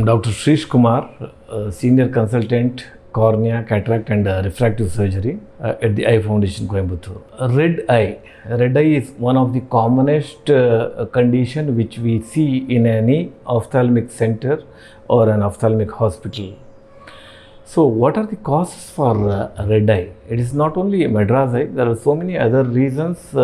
Dr. Shreesh Kumar, Senior Consultant, Cornea, Cataract and Refractive Surgery at the Eye Foundation, Coimbatore. Red eye is one of the commonest condition which we see in any ophthalmic center or an ophthalmic hospital. So, what are the causes for red eye? It is not only Madras eye, there are so many other reasons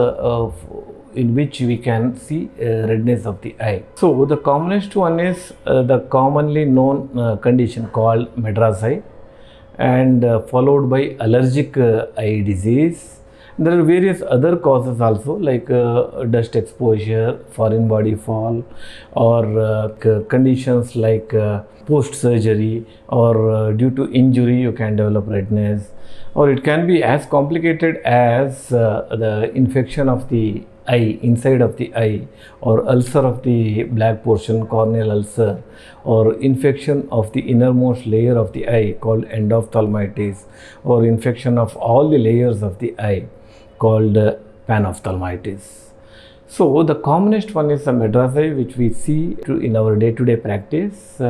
in which we can see redness of the eye. So, the commonest one is the commonly known condition called Madras eye, and followed by allergic eye disease. There are various other causes also, like dust exposure, foreign body fall, or conditions like post surgery, or due to injury you can develop redness, or it can be as complicated as the infection of the eye, inside of the eye, or ulcer of the black portion, corneal ulcer, or infection of the innermost layer of the eye called endophthalmitis, or infection of all the layers of the eye called panophthalmitis. So the commonest one is the Madras eye, which we see in our day-to-day practice.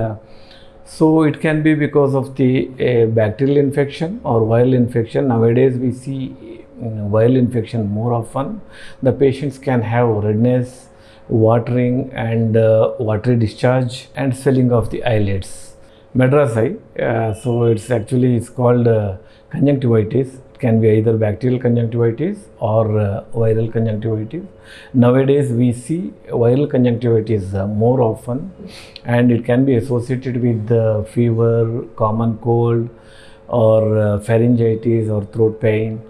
So it can be because of the bacterial infection or viral infection. Nowadays we see viral infection more often. The patients can have redness, watering and watery discharge and swelling of the eyelids. Madras eye, so it's called conjunctivitis. It can be either bacterial conjunctivitis or viral conjunctivitis. Nowadays we see viral conjunctivitis more often, and it can be associated with fever, common cold, or pharyngitis or throat pain,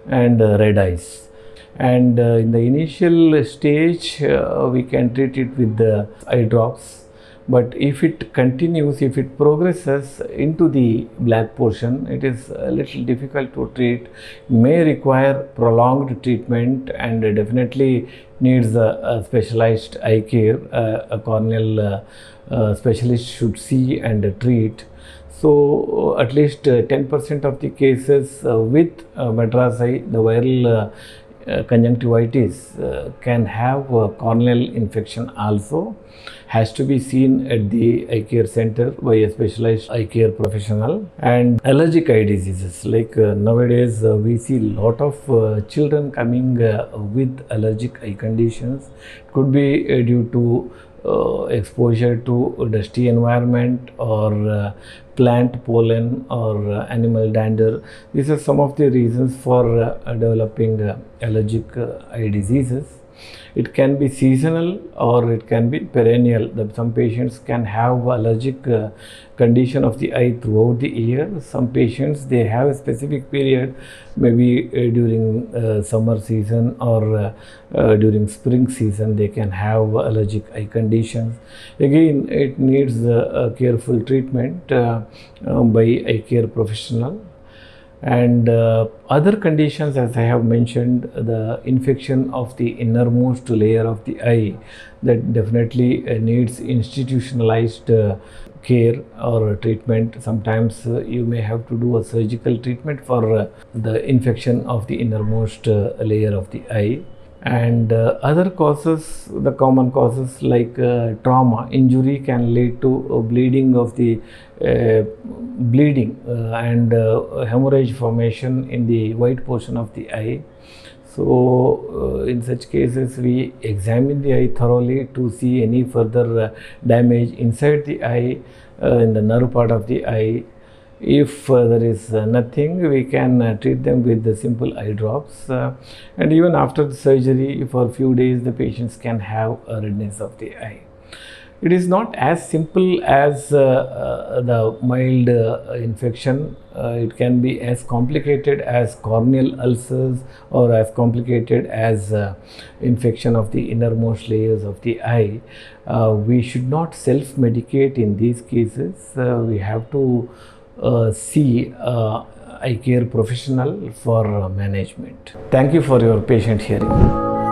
and red eyes. And in the initial stage we can treat it with the eye drops, but if it continues, if it progresses into the black portion, it is a little difficult to treat, may require prolonged treatment, and definitely needs a specialized eye care. A corneal specialist should see and treat. So at least 10% of the cases with Madras eye, the viral conjunctivitis can have corneal infection also. Has to be seen at the eye care center by a specialized eye care professional. And allergic eye diseases, like nowadays we see lot of children coming with allergic eye conditions. It could be due to exposure to dusty environment, or plant pollen, or animal dander. These are some of the reasons for developing allergic eye diseases. It can be seasonal or it can be perennial. Some patients can have allergic condition of the eye throughout the year. Some patients, they have a specific period, maybe during summer season or during spring season, they can have allergic eye conditions. Again, it needs a careful treatment by eye care professional. And other conditions, as I have mentioned, the infection of the innermost layer of the eye, that definitely needs institutionalized care or treatment. Sometimes you may have to do a surgical treatment for the infection of the innermost layer of the eye. And other causes, the common causes like trauma, injury can lead to bleeding of the and hemorrhage formation in the white portion of the eye. So in such cases we examine the eye thoroughly to see any further damage inside the eye, in the nerve part of the eye. If there is nothing, we can treat them with the simple eye drops, and even after the surgery, for a few days the patients can have a redness of the eye. It is not as simple as the mild infection. It can be as complicated as corneal ulcers, or as complicated as infection of the innermost layers of the eye. We should not self-medicate in these cases. We have to see eye care professional for management. Thank you for your patient hearing.